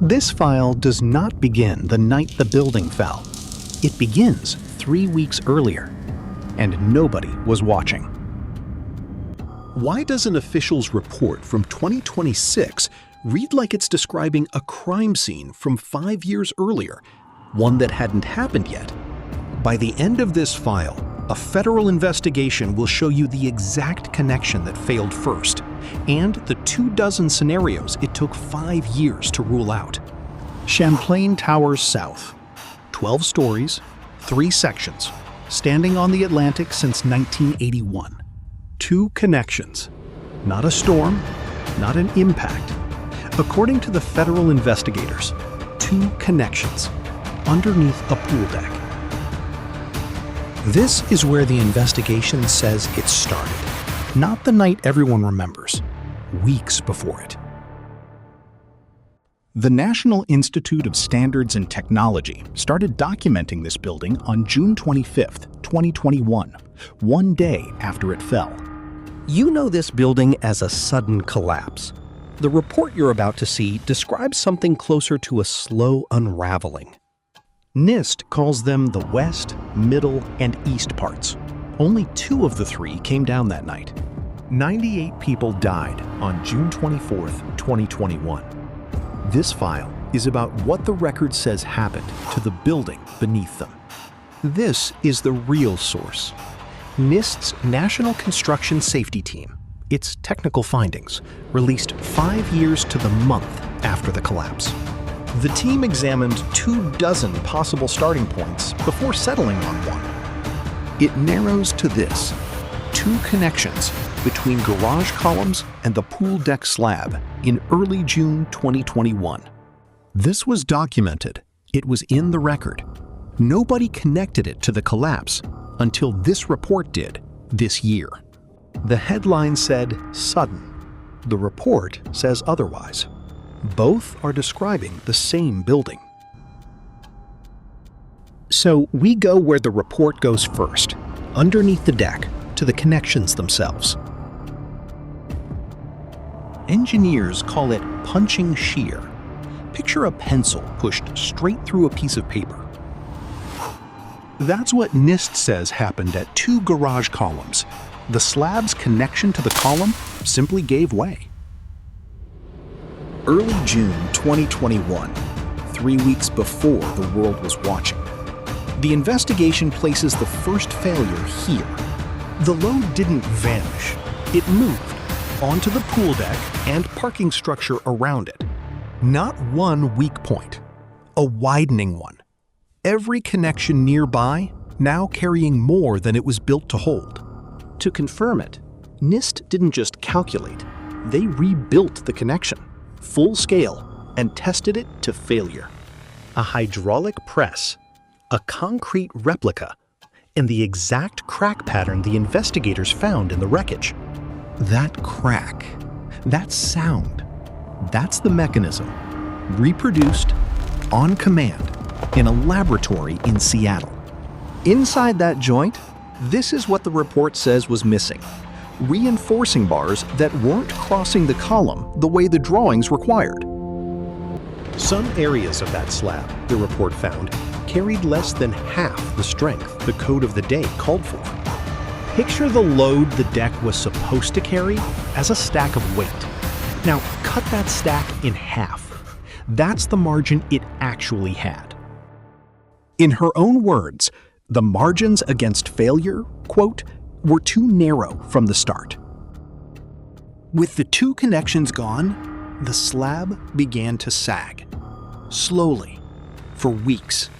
This file does not begin the night the building fell. It begins 3 weeks earlier, and nobody was watching. Why does an official's report from 2026 read like it's describing a crime scene from 5 years earlier, one that hadn't happened yet? By the end of this file, a federal investigation will show you the exact connection that failed first, and the 24 scenarios it took 5 years to rule out. Champlain Towers South. 12 stories, 3 sections, standing on the Atlantic since 1981. 2 connections. Not a storm, not an impact. According to the federal investigators, 2 connections underneath a pool deck. This is where the investigation says it started. Not the night everyone remembers, weeks before it. The National Institute of Standards and Technology started documenting this building on June 25, 2021, one day after it fell. You know this building as a sudden collapse. The report you're about to see describes something closer to a slow unraveling. NIST calls them the west, middle, and east parts. Only 2 of the 3 came down that night. 98 people died on June 24, 2021. This file is about what the record says happened to the building beneath them. This is the real source. NIST's National Construction Safety Team, its technical findings, released 5 years to the month after the collapse. The team examined 24 possible starting points before settling on one. It narrows to this: 2 connections between garage columns and the pool deck slab in early June 2021. This was documented. It was in the record. Nobody connected it to the collapse until this report did this year. The headline said sudden. The report says otherwise. Both are describing the same building. So we go where the report goes first, underneath the deck, to the connections themselves. Engineers call it punching shear. Picture a pencil pushed straight through a piece of paper. That's what NIST says happened at 2 garage columns. The slab's connection to the column simply gave way. Early June 2021, 3 weeks before the world was watching. The investigation places the first failure here. The load didn't vanish. It moved onto the pool deck and parking structure around it. Not one weak point, a widening one. Every connection nearby now carrying more than it was built to hold. To confirm it, NIST didn't just calculate, they rebuilt the connection, full scale, and tested it to failure. A hydraulic press, a concrete replica, and the exact crack pattern the investigators found in the wreckage. That crack, that sound, that's the mechanism, reproduced on command in a laboratory in Seattle. Inside that joint, this is what the report says was missing: reinforcing bars that weren't crossing the column the way the drawings required. Some areas of that slab, the report found, carried less than half the strength the code of the day called for. Picture the load the deck was supposed to carry as a stack of weight. Now cut that stack in half. That's the margin it actually had. In her own words, the margins against failure, quote, were too narrow from the start. With the 2 connections gone, the slab began to sag. Slowly, for weeks.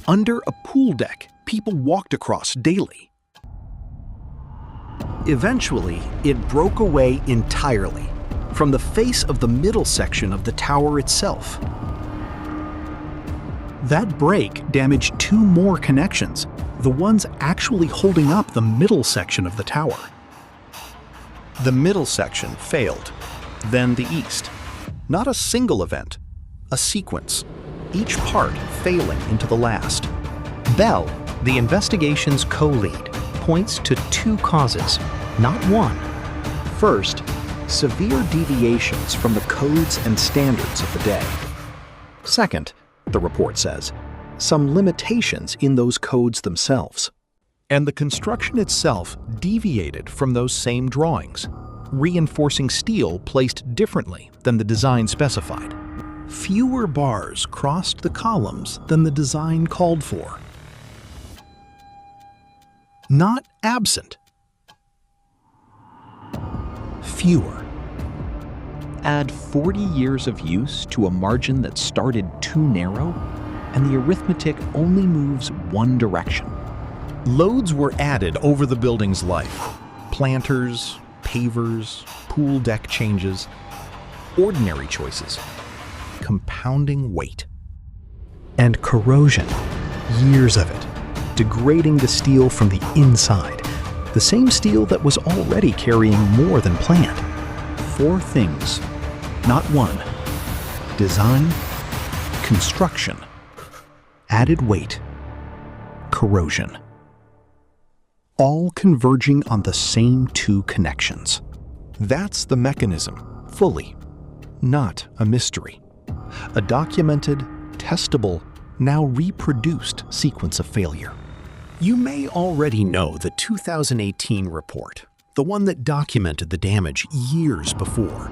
Under a pool deck people walked across daily. Eventually, it broke away entirely from the face of the middle section of the tower itself. That break damaged 2 more connections, the ones actually holding up the middle section of the tower. The middle section failed, then the east. Not a single event, a sequence, each part failing into the last. Bell, the investigation's co-lead, points to 2 causes, not one. First, severe deviations from the codes and standards of the day. Second, the report says, some limitations in those codes themselves. And the construction itself deviated from those same drawings, reinforcing steel placed differently than the design specified. Fewer bars crossed the columns than the design called for. Not absent. Fewer. Add 40 years of use to a margin that started too narrow, and the arithmetic only moves one direction. Loads were added over the building's life. Planters, pavers, pool deck changes, ordinary choices, compounding weight. And corrosion, years of it, degrading the steel from the inside, the same steel that was already carrying more than planned. 4 things, not one. Design, construction, added weight, corrosion. All converging on the same 2 connections. That's the mechanism, fully, not a mystery. A documented, testable, now reproduced sequence of failure. You may already know the 2018 report, the one that documented the damage years before.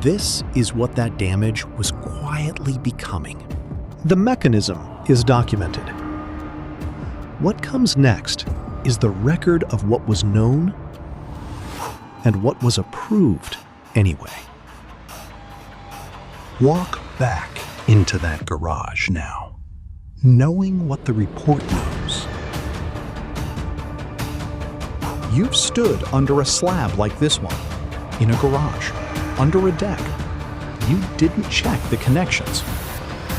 This is what that damage was quietly becoming. The mechanism is documented. What comes next is the record of what was known and what was approved anyway. Walk back into that garage now, knowing what the report knows. You've stood under a slab like this one, in a garage, under a deck. You didn't check the connections.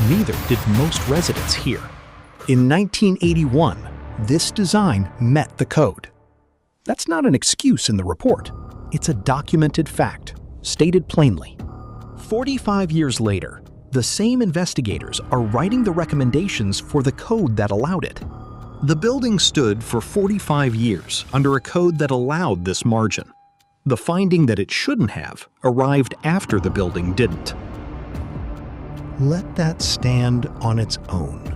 Neither did most residents here. In 1981, this design met the code. That's not an excuse in the report. It's a documented fact, stated plainly. 45 years later, the same investigators are writing the recommendations for the code that allowed it. The building stood for 45 years under a code that allowed this margin. The finding that it shouldn't have arrived after the building didn't. Let that stand on its own.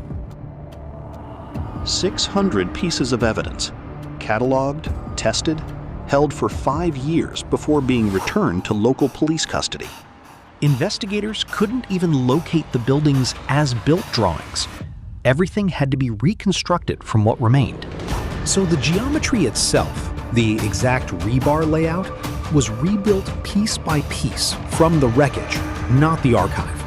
600 pieces of evidence, cataloged, tested, held for 5 years before being returned to local police custody. Investigators couldn't even locate the building's as-built drawings. Everything had to be reconstructed from what remained. So the geometry itself, the exact rebar layout, was rebuilt piece by piece from the wreckage, not the archive.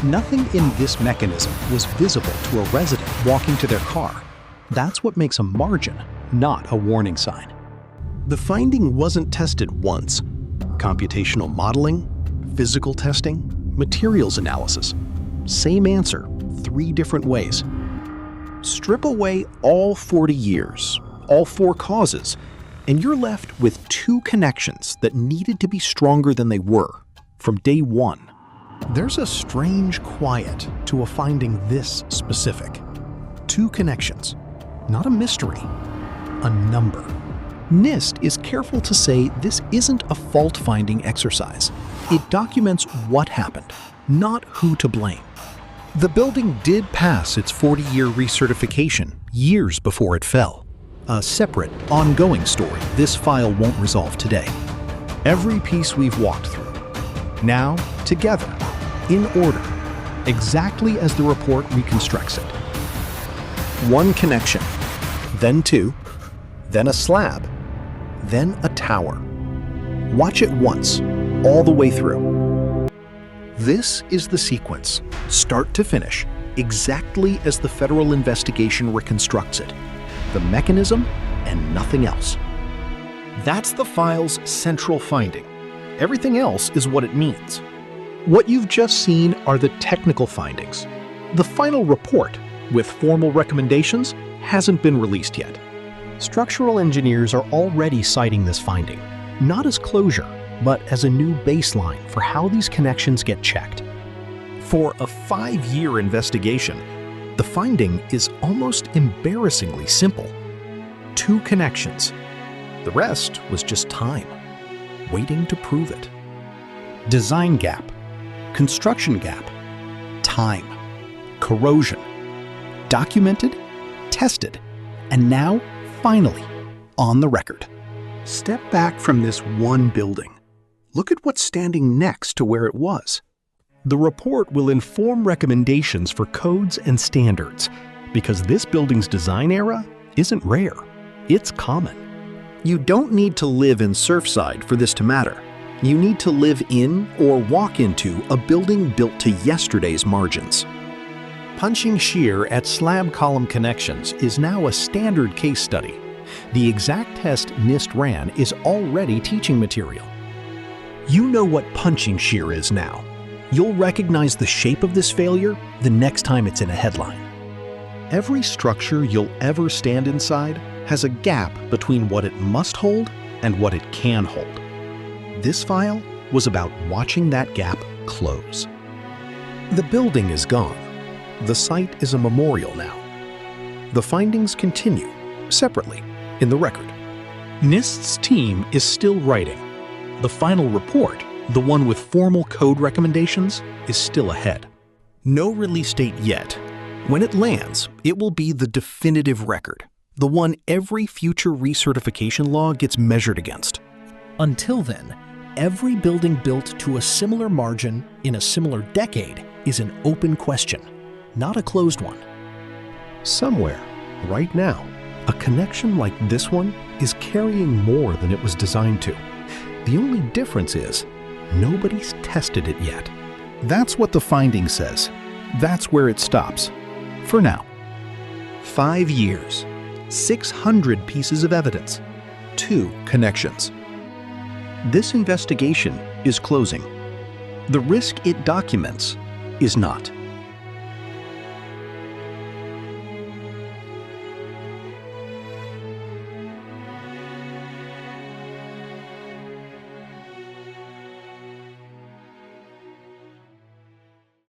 Nothing in this mechanism was visible to a resident walking to their car. That's what makes a margin, not a warning sign. The finding wasn't tested once. Computational modeling, physical testing, materials analysis. Same answer, 3 different ways. Strip away all 40 years, all 4 causes, and you're left with 2 connections that needed to be stronger than they were from day one. There's a strange quiet to a finding this specific. 2 connections, not a mystery, a number. NIST is careful to say this isn't a fault-finding exercise. It documents what happened, not who to blame. The building did pass its 40-year recertification years before it fell. A separate, ongoing story this file won't resolve today. Every piece we've walked through, now together, in order, exactly as the report reconstructs it. 1 connection, then 2, then a slab, then a tower. Watch it once, all the way through. This is the sequence, start to finish, exactly as the federal investigation reconstructs it. The mechanism and nothing else. That's the file's central finding. Everything else is what it means. What you've just seen are the technical findings. The final report, with formal recommendations, hasn't been released yet. Structural engineers are already citing this finding, not as closure, but as a new baseline for how these connections get checked. For a 5-year investigation, the finding is almost embarrassingly simple. 2 connections. The rest was just time, waiting to prove it. Design gap, construction gap, time. Corrosion. Documented, tested, and now, finally, on the record. Step back from this one building. Look at what's standing next to where it was. The report will inform recommendations for codes and standards, because this building's design era isn't rare, it's common. You don't need to live in Surfside for this to matter. You need to live in or walk into a building built to yesterday's margins. Punching shear at slab column connections is now a standard case study. The exact test NIST ran is already teaching material. You know what punching shear is now. You'll recognize the shape of this failure the next time it's in a headline. Every structure you'll ever stand inside has a gap between what it must hold and what it can hold. This file was about watching that gap close. The building is gone. The site is a memorial now. The findings continue, separately, in the record. NIST's team is still writing. The final report, the one with formal code recommendations, is still ahead. No release date yet. When it lands, it will be the definitive record, the one every future recertification law gets measured against. Until then, every building built to a similar margin in a similar decade is an open question, not a closed one. Somewhere, right now, a connection like this one is carrying more than it was designed to. The only difference is, nobody's tested it yet. That's what the finding says. That's where it stops. For now. 5 years, 600 pieces of evidence, 2 connections. This investigation is closing. The risk it documents is not.